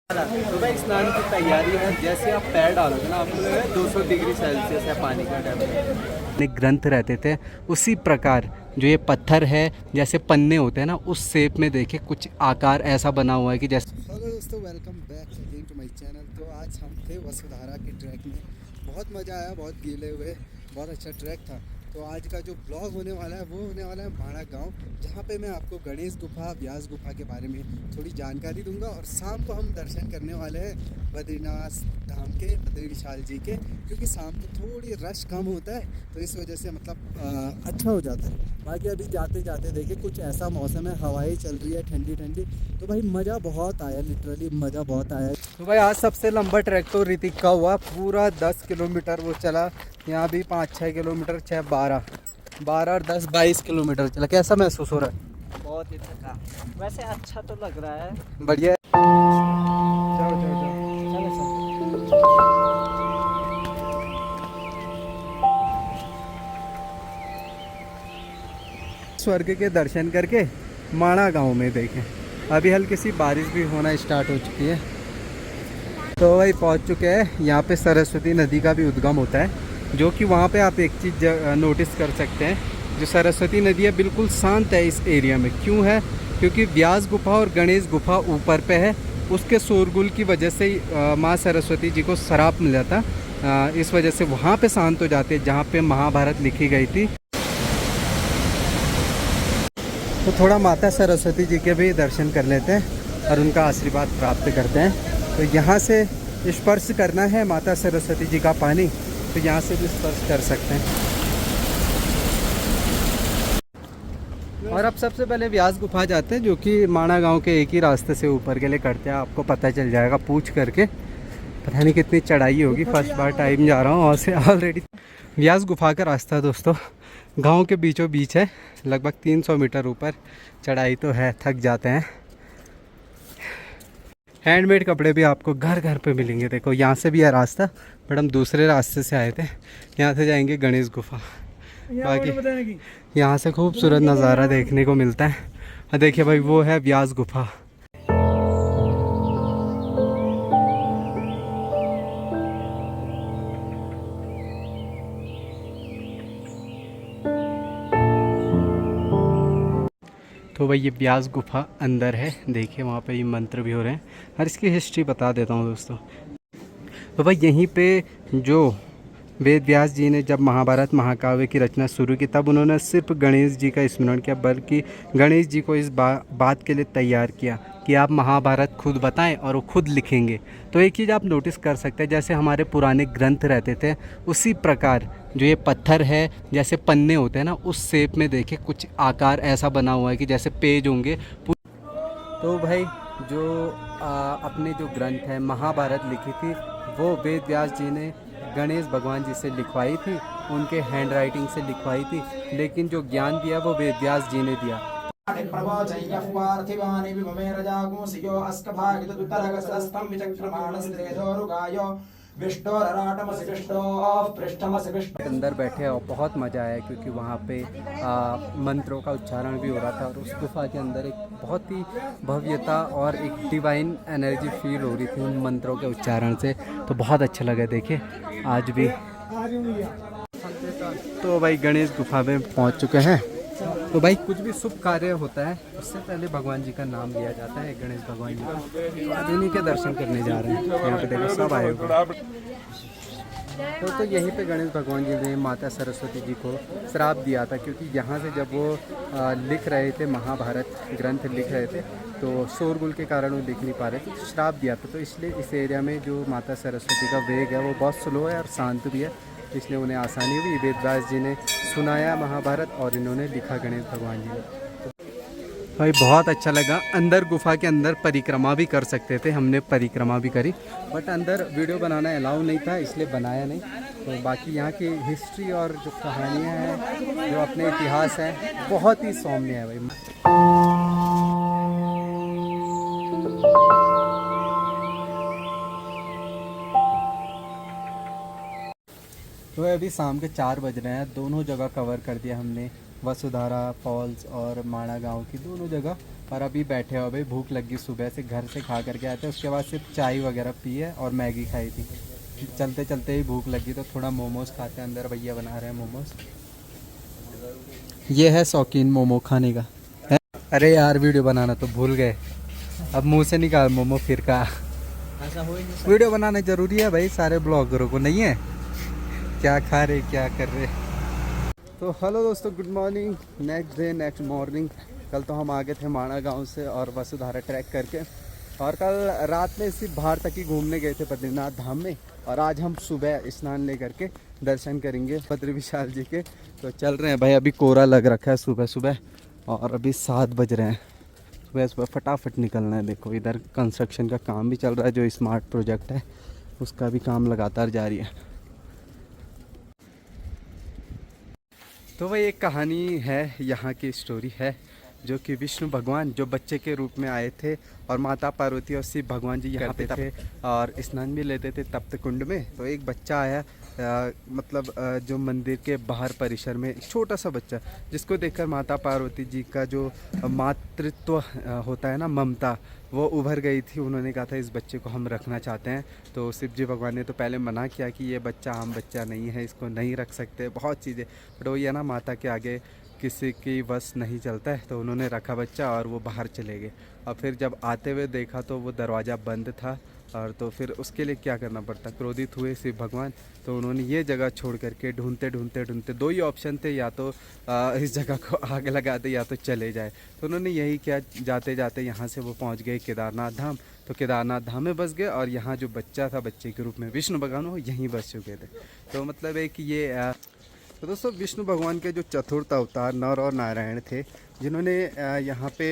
तो भाई स्नान की तैयारी है। जैसे आप पैर डालोगे ना, आपको लगेगा 200 डिग्री सेल्सियस है पानी का टेम्परेचर। ग्रंथ रहते थे उसी प्रकार जो ये पत्थर है, जैसे पन्ने होते हैं ना, उस शेप में देखे कुछ आकार ऐसा बना हुआ है कि जैसे। हेलो दोस्तों, welcome back again to my channel. तो आज हम थे वसुधारा की ट्रैक में, बहुत मज़ा आया, बहुत गीले हुए, बहुत अच्छा ट्रैक था। तो आज का जो ब्लॉग होने वाला है वो होने वाला है माणा गांव, जहाँ पे मैं आपको गणेश गुफा, व्यास गुफा के बारे में थोड़ी जानकारी दूंगा। और शाम को हम दर्शन करने वाले हैं बद्रीनाथ धाम के, बद्री विशाल जी के, क्योंकि शाम को थोड़ी रश कम होता है, तो इस वजह से मतलब अच्छा हो जाता है। बाकी अभी जाते जाते देखिए कुछ ऐसा मौसम है, हवाएं चल रही है ठंडी ठंडी, तो भाई मज़ा बहुत आया, लिटरली मज़ा बहुत आया। तो भाई आज सबसे लंबा ट्रैक तो ऋतिक का हुआ, पूरा 10 किलोमीटर वो चला। यहाँ भी 5-6 किलोमीटर, 12 और 10 22 किलोमीटर चला। कैसा महसूस हो रहा है? बहुत ही थका, वैसे अच्छा तो लग रहा है। बढ़िया। जाओ जाओ जाओ। चलो सर। स्वर्ग के दर्शन करके माणा गांव में देखें, अभी हल्की सी बारिश भी होना स्टार्ट हो चुकी है। तो भाई पहुंच चुके हैं। यहाँ पे सरस्वती नदी का भी उद्गम होता है, जो कि वहाँ पे आप एक चीज़ नोटिस कर सकते हैं। जो सरस्वती नदी है बिल्कुल शांत है इस एरिया में। क्यों है? क्योंकि व्यास गुफा और गणेश गुफा ऊपर पे है। उसके शोरगुल की वजह से माँ सरस्वती जी को श्राप मिला था। इस वजह से वहाँ पे शांत हो जाते हैं, जहाँ पे महाभारत लिखी गई थी। तो थोड़ा माता सरस्वती जी के भी दर्शन कर लेते हैं और उनका आशीर्वाद प्राप्त करते हैं। तो यहाँ से स्पर्श करना है माता सरस्वती जी का पानी, तो यहाँ से भी स्पर्श कर सकते हैं। और अब सबसे पहले व्यास गुफा जाते हैं, जो कि माणा गांव के एक ही रास्ते से ऊपर के लिए करते हैं। आपको पता चल जाएगा पूछ करके। पता नहीं कितनी चढ़ाई होगी, फर्स्ट बार टाइम जा रहा हूँ और से ऑलरेडी। व्यास गुफा का रास्ता दोस्तों गांव के बीचों बीच है, लगभग 300 मीटर ऊपर। चढ़ाई तो है, थक जाते हैं। हैंडमेड कपड़े भी आपको घर घर पे मिलेंगे। देखो यहाँ से भी है रास्ता, बट हम दूसरे रास्ते से आए थे। यहाँ से जाएंगे गणेश गुफा। बाकी यहाँ से खूबसूरत नज़ारा देखने को मिलता है। देखिए भाई, वो है व्यास गुफा। तो भाई ये व्यास गुफा अंदर है, देखिए वहाँ पे ये मंत्र भी हो रहे हैं। और इसकी हिस्ट्री बता देता हूँ दोस्तों। तो भाई यहीं पे जो वेद व्यास जी ने जब महाभारत महाकाव्य की रचना शुरू की, तब उन्होंने सिर्फ गणेश जी का स्मरण किया, बल्कि गणेश जी को इस बात के लिए तैयार किया कि आप महाभारत खुद बताएं और वो खुद लिखेंगे। तो एक चीज़ आप नोटिस कर सकते हैं, जैसे हमारे पुराने ग्रंथ रहते थे उसी प्रकार जो ये पत्थर है, जैसे पन्ने होते हैं ना, उस शेप में देखे कुछ आकार ऐसा बना हुआ है कि जैसे पेज होंगे। तो भाई जो अपने जो ग्रंथ है महाभारत लिखी थी, वो वेद व्यास जी ने गणेश भगवान जी से लिखवाई थी, उनके हैंड राइटिंग से लिखवाई थी। लेकिन जो ज्ञान दिया वो वेद व्यास जी ने दिया। अंदर बैठे और बहुत मज़ा आया, क्योंकि वहाँ पे मंत्रों का उच्चारण भी हो रहा था। और उस गुफा के अंदर एक बहुत ही भव्यता और एक डिवाइन एनर्जी फील हो रही थी उन मंत्रों के उच्चारण से। तो बहुत अच्छा लगा। देखिए आज भी। तो भाई गणेश गुफा में पहुँच चुके हैं। तो भाई कुछ भी शुभ कार्य होता है उससे पहले भगवान जी का नाम लिया जाता है, गणेश भगवान जी का। तो आज उन्हीं के दर्शन करने जा रहे हैं। यहाँ पे देखो सब आए हुए। तो यहीं पे गणेश भगवान जी ने माता सरस्वती जी को श्राप दिया था, क्योंकि यहाँ से जब वो लिख रहे थे, महाभारत ग्रंथ लिख रहे थे, तो शोरगुल के कारण वो लिख नहीं पा रहे थे, तो श्राप दिया था। तो इसलिए इस एरिया में जो माता सरस्वती का वेग है वो बहुत स्लो है और शांत भी है, इसलिए उन्हें आसानी हुई। वेद व्यास जी ने सुनाया महाभारत और इन्होंने लिखा गणेश भगवान जी ने। भाई बहुत अच्छा लगा। अंदर गुफा के अंदर परिक्रमा भी कर सकते थे, हमने परिक्रमा भी करी, बट अंदर वीडियो बनाना अलाउ नहीं था, इसलिए बनाया नहीं। तो बाकी यहाँ की हिस्ट्री और जो कहानियाँ हैं, जो अपने इतिहास है, बहुत ही सौम्य है भाई। तो अभी शाम के 4 बज रहे हैं। दोनों जगह कवर कर दिया हमने, वसुधारा फॉल्स और माणा गांव की दोनों जगह। और अभी बैठे हो भाई, भूख लगी, सुबह से घर से खा करके आए थे, उसके बाद सिर्फ चाय वगैरह पी है और मैगी खाई थी। चलते चलते ही भूख लगी तो थोड़ा मोमोज खाते हैं, अंदर भैया बना रहे हैं मोमोज। ये है शौकीन मोमो खाने का है? अरे यार वीडियो बनाना तो भूल गए, अब मुंह से निकाल मोमो फिर का। ऐसा हो ही नहीं वीडियो बनाना जरूरी है भाई, सारे ब्लॉगरों को नहीं है? क्या खा रहे क्या कर रहे। तो हेलो दोस्तों, good morning. Next day next morning. कल तो हम आ गए थे माणा गांव से और वसुधारा ट्रैक करके, और कल रात में सिर्फ बाहर तक ही घूमने गए थे बद्रीनाथ धाम में, और आज हम सुबह स्नान ले करके दर्शन करेंगे बद्री विशाल जी के। तो चल रहे हैं भाई, अभी कोहरा लग रखा है सुबह सुबह और अभी 7 बज रहे हैं। सुबह सुबह फटाफट निकलना है। देखो इधर कंस्ट्रक्शन का काम भी चल रहा है, जो स्मार्ट प्रोजेक्ट है उसका भी काम लगातार जारी है। तो वही एक कहानी है, यहाँ की स्टोरी है, जो कि विष्णु भगवान जो बच्चे के रूप में आए थे और माता पार्वती और शिव भगवान जी यहाँ पे थे और स्नान भी लेते थे तप्त कुंड में। तो एक बच्चा आया, जो मंदिर के बाहर परिसर में एक छोटा सा बच्चा, जिसको देखकर माता पार्वती जी का जो मातृत्व होता है ना, ममता, वो उभर गई थी। उन्होंने कहा था इस बच्चे को हम रखना चाहते हैं। तो शिव जी भगवान ने तो पहले मना किया कि ये बच्चा आम बच्चा नहीं है, इसको नहीं रख सकते, बहुत चीज़ें, बट वो ये ना माता के आगे किसी की बस नहीं चलता है। तो उन्होंने रखा बच्चा और वो बाहर चले गए। और फिर जब आते हुए देखा तो वो दरवाज़ा बंद था, और तो फिर उसके लिए क्या करना पड़ता, क्रोधित हुए शिव भगवान। तो उन्होंने ये जगह छोड़ करके ढूंढते ढूंढते ढूंढते, 2 ही ऑप्शन थे, या तो इस जगह को आग लगा दे या तो चले जाए। तो उन्होंने यही किया। जाते जाते यहाँ से वो पहुँच गए केदारनाथ धाम। तो केदारनाथ धाम में बस गए, और यहाँ जो बच्चा था बच्चे के रूप में विष्णु भगवान, वो यहीं बस चुके थे। तो मतलब एक ये तो दोस्तों, विष्णु भगवान के जो चतुर्थ अवतार नर और नारायण थे, जिन्होंने यहाँ पे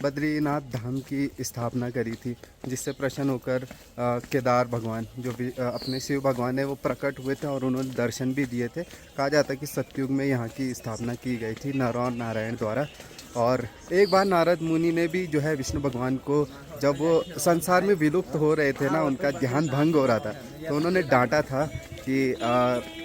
बद्रीनाथ धाम की स्थापना करी थी, जिससे प्रसन्न होकर केदार भगवान जो भी अपने शिव भगवान है वो प्रकट हुए थे और उन्होंने दर्शन भी दिए थे। कहा जाता है कि सतयुग में यहाँ की स्थापना की गई थी नर और नारायण द्वारा। और एक बार नारद मुनि ने भी जो है विष्णु भगवान को, जब वो संसार में विलुप्त हो रहे थे ना, उनका ध्यान भंग हो रहा था, तो उन्होंने डांटा था कि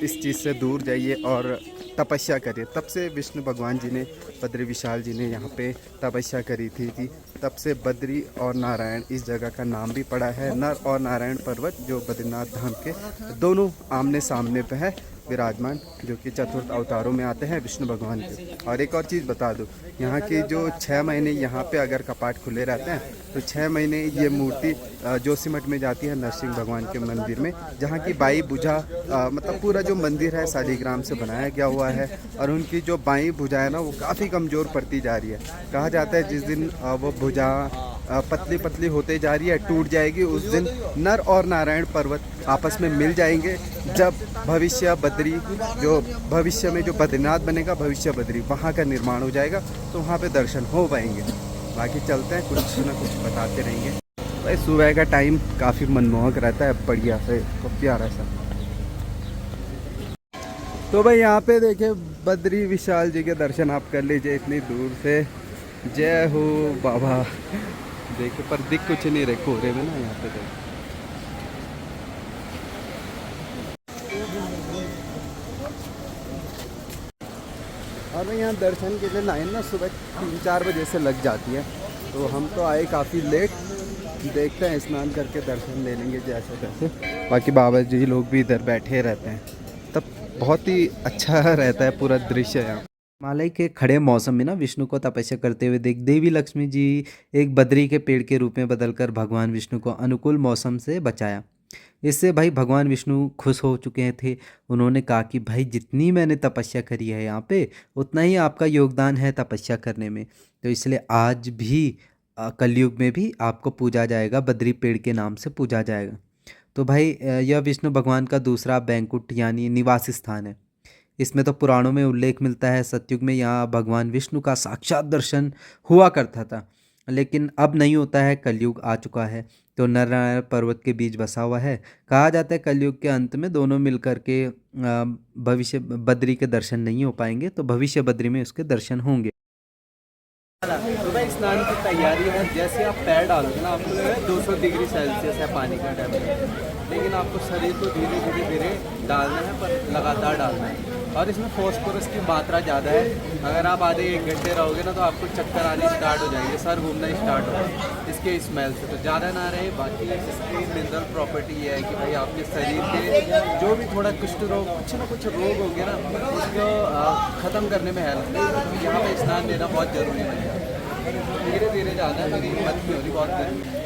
इस चीज़ से दूर जाइए और तपस्या करिए। तब से विष्णु भगवान जी ने, बद्री विशाल जी ने यहाँ पे तपस्या करी थी कि तब से बद्री और नारायण इस जगह का नाम भी पड़ा है। नर और नारायण पर्वत जो बद्रीनाथ धाम के दोनों आमने सामने पे है विराजमान, जो कि चतुर्थ अवतारों में आते हैं विष्णु भगवान के। और एक और चीज़ बता दूं, यहाँ की जो 6 महीने यहाँ पे अगर कपाट खुले रहते हैं, तो 6 महीने ये मूर्ति जोशीमठ में जाती है नरसिंह भगवान के मंदिर में, जहाँ की बाई भुजा, मतलब पूरा जो मंदिर है शालिग्राम से बनाया गया हुआ है, और उनकी जो बाई भुजा है ना, वो काफ़ी कमज़ोर पड़ती जा रही है। कहा जाता है जिस दिन वो भुजा पतली पतली होते जा रही है, टूट जाएगी, उस दिन नर और नारायण पर्वत आपस में मिल जाएंगे, जब भविष्य बद्री, जो भविष्य में जो बद्रीनाथ बनेगा, भविष्य बद्री, वहाँ का निर्माण हो जाएगा, तो वहाँ पे दर्शन हो पाएंगे। बाकी चलते हैं, कुछ ना कुछ बताते रहेंगे। भाई सुबह का टाइम काफ़ी मनमोहक रहता है, बढ़िया से तो प्यारा सा। तो भाई यहाँ पे देखिए बद्री विशाल जी के दर्शन आप कर लीजिए इतनी दूर से। जय हो बाबा। देखिए पर दिख कुछ नहीं रहे कोहरे में ना यहाँ पे। तो और भाई यहाँ दर्शन के लिए लाइन ना सुबह 3-4 बजे से लग जाती है। तो हम तो आए काफ़ी लेट, देखते हैं स्नान करके दर्शन ले लेंगे जैसे तैसे। बाकी बाबा जी लोग भी इधर बैठे रहते हैं, तब बहुत ही अच्छा रहता है पूरा दृश्य यहाँ। हिमालय के खड़े मौसम में ना विष्णु को तपस्या करते हुए देख देवी लक्ष्मी जी एक बद्री के पेड़ के रूप में बदलकर भगवान विष्णु को अनुकूल मौसम से बचाया। इससे भाई भगवान विष्णु खुश हो चुके थे। उन्होंने कहा कि भाई जितनी मैंने तपस्या करी है यहाँ पे, उतना ही आपका योगदान है तपस्या करने में, तो इसलिए आज भी कलयुग में भी आपको पूजा जाएगा, बद्री पेड़ के नाम से पूजा जाएगा। तो भाई यह विष्णु भगवान का दूसरा बैंकुट यानी निवास स्थान है। इसमें तो पुराणों में उल्लेख मिलता है, सतयुग में यहाँ भगवान विष्णु का साक्षात दर्शन हुआ करता था, लेकिन अब नहीं होता है, कलयुग आ चुका है। तो नर नारायण पर्वत के बीच बसा हुआ है। कहा जाता है कलयुग के अंत में दोनों मिलकर के भविष्य बद्री के दर्शन नहीं हो पाएंगे, तो भविष्य बद्री में उसके दर्शन होंगे। तो भाई स्नान की तैयारी है। जैसे आप पैर डालोगे ना, आपको लगेगा 200 डिग्री सेल्सियस है पानी का टेम्परेचर, लेकिन आपको शरीर को धीरे धीरे धीरे डालना है, पर लगातार डालना है। और इसमें फॉस्फोरस की मात्रा ज़्यादा है। अगर आप आधे 1 घंटे रहोगे ना, तो आपको चक्कर आने स्टार्ट हो जाएंगे, सर घूमना स्टार्ट होगा इसके स्मेल से। तो ज़्यादा ना रहे। बाकी इसकी मिनरल प्रॉपर्टी ये है कि भाई आपके शरीर के जो भी थोड़ा कुष्ठ रोग, कुछ ना कुछ रोग होंगे ना, उसको ख़त्म करने में हेल्प है। तो यहाँ पे स्नान लेना बहुत ज़रूरी है। धीरे धीरे जाना है, मेरी हिम्मत नहीं हो रही, बहुत गर्मी है।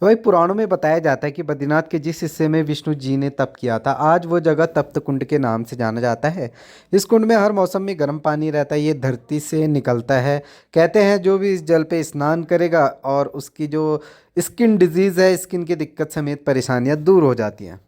तो भाई पुराणों में बताया जाता है कि बद्रीनाथ के जिस हिस्से में विष्णु जी ने तप किया था, आज वो जगह तप्त कुंड के नाम से जाना जाता है। इस कुंड में हर मौसम में गर्म पानी रहता है, ये धरती से निकलता है। कहते हैं जो भी इस जल पे स्नान करेगा और उसकी जो स्किन डिजीज़ है, स्किन की दिक्कत समेत परेशानियाँ दूर हो जाती हैं।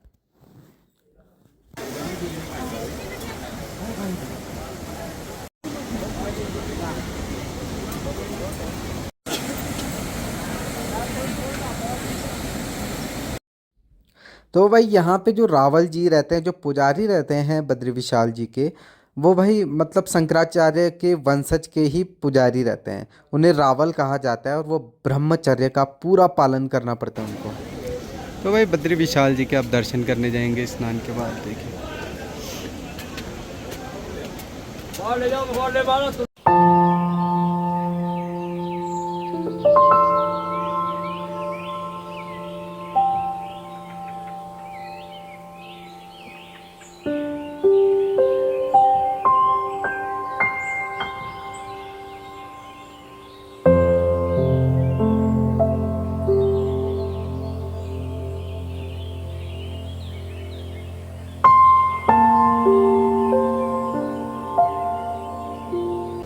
तो भाई यहाँ पे जो रावल जी रहते हैं, जो पुजारी रहते हैं बद्री विशाल जी के, वो भाई मतलब शंकराचार्य के वंशज के ही पुजारी रहते हैं। उन्हें रावल कहा जाता है और वो ब्रह्मचर्य का पूरा पालन करना पड़ता है उनको। तो भाई बद्री विशाल जी के आप दर्शन करने जाएंगे स्नान के बाद। देखिए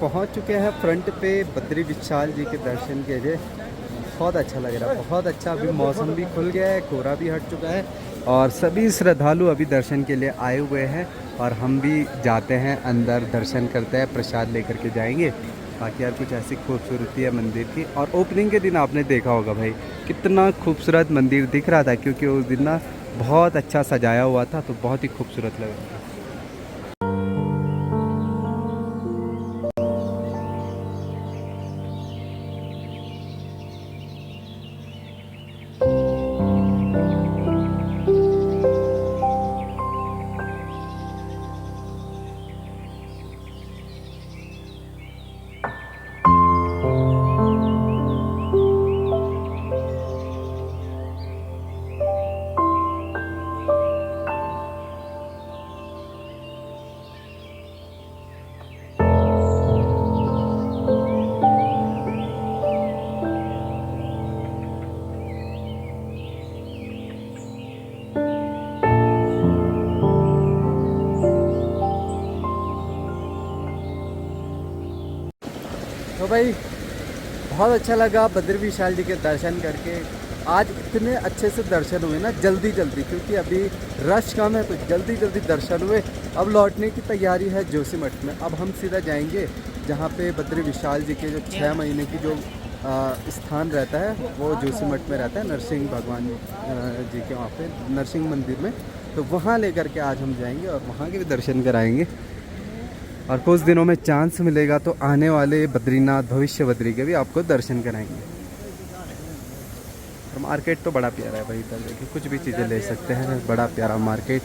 पहुंच चुके हैं फ्रंट पे बद्री विशाल जी के दर्शन के लिए। बहुत अच्छा लग रहा है, बहुत अच्छा। अभी मौसम भी खुल गया है, कोहरा भी हट चुका है और सभी श्रद्धालु अभी दर्शन के लिए आए हुए हैं। और हम भी जाते हैं अंदर, दर्शन करते हैं, प्रसाद लेकर के जाएंगे। बाकी यार कुछ ऐसी खूबसूरती है मंदिर की। और ओपनिंग के दिन आपने देखा होगा भाई कितना खूबसूरत मंदिर दिख रहा था, क्योंकि उस दिन ना बहुत अच्छा सजाया हुआ था, तो बहुत ही खूबसूरत लग रहा था। तो भाई बहुत अच्छा लगा बद्री विशाल जी के दर्शन करके। आज इतने अच्छे से दर्शन हुए ना, जल्दी जल्दी, क्योंकि अभी रश कम है, तो जल्दी जल्दी दर्शन हुए। अब लौटने की तैयारी है जोशीमठ में। अब हम सीधा जाएंगे जहाँ पे बद्री विशाल जी के जो 6 महीने की जो स्थान रहता है, वो जोशीमठ में रहता है, नरसिंह भगवान जी के वहाँ पे नरसिंह मंदिर में। तो वहाँ लेकर के आज हम जाएंगे और वहाँ के भी दर्शन कराएंगे। और कुछ दिनों में चांस मिलेगा तो आने वाले बद्रीनाथ भविष्य बद्री के भी आपको दर्शन कराएंगे। और मार्केट तो बड़ा प्यारा है भाई, इधर देखिए कुछ भी चीज़ें ले सकते हैं, बड़ा प्यारा मार्केट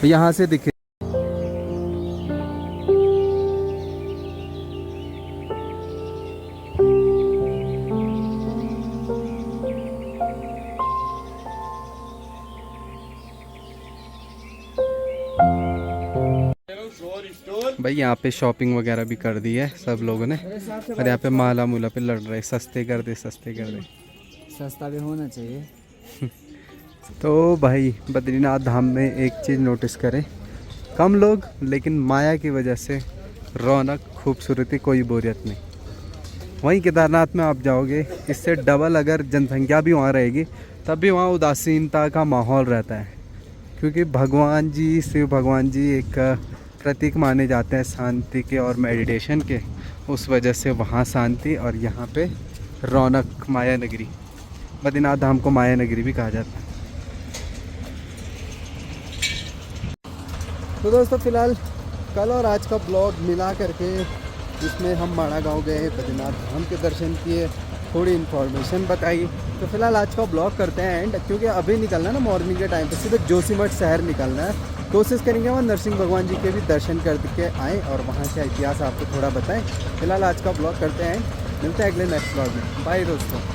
यहाँ से दिखे। भाई यहाँ पे शॉपिंग वगैरह भी कर दी है सब लोगों ने। और यहाँ पे माला मूला पे लड़ रहे, सस्ते कर दे, सस्ते कर दे। सस्ता भी होना चाहिए। तो भाई बद्रीनाथ धाम में एक चीज़ नोटिस करें, कम लोग लेकिन माया की वजह से रौनक, खूबसूरती, कोई बोरियत नहीं। वहीं केदारनाथ में आप जाओगे, इससे डबल अगर जनसंख्या भी वहाँ रहेगी तब भी वहाँ उदासीनता का माहौल रहता है, क्योंकि भगवान जी, शिव भगवान जी एक प्रतीक माने जाते हैं शांति के और मेडिटेशन के। उस वजह से वहाँ शांति और यहाँ पे रौनक। माया नगरी, बद्रीनाथ धाम को माया नगरी भी कहा जाता है। तो दोस्तों फ़िलहाल कल और आज का ब्लॉग मिला करके इसमें हम माड़ा गाँव गए, बद्रीनाथ धाम के दर्शन किए, थोड़ी इन्फॉर्मेशन बताई। तो फिलहाल आज का ब्लॉग करते हैं एंड, क्योंकि अभी निकलना है ना मॉर्निंग के टाइम पे, सीधे जोशीमठ शहर निकलना है। कोशिश करेंगे वहाँ नरसिंह भगवान जी के भी दर्शन करके आएँ और वहाँ का इतिहास आपको थोड़ा बताएं। फिलहाल आज का ब्लॉग करते हैं, मिलते हैं अगले नेक्स्ट ब्लॉग में। बाय दोस्तों।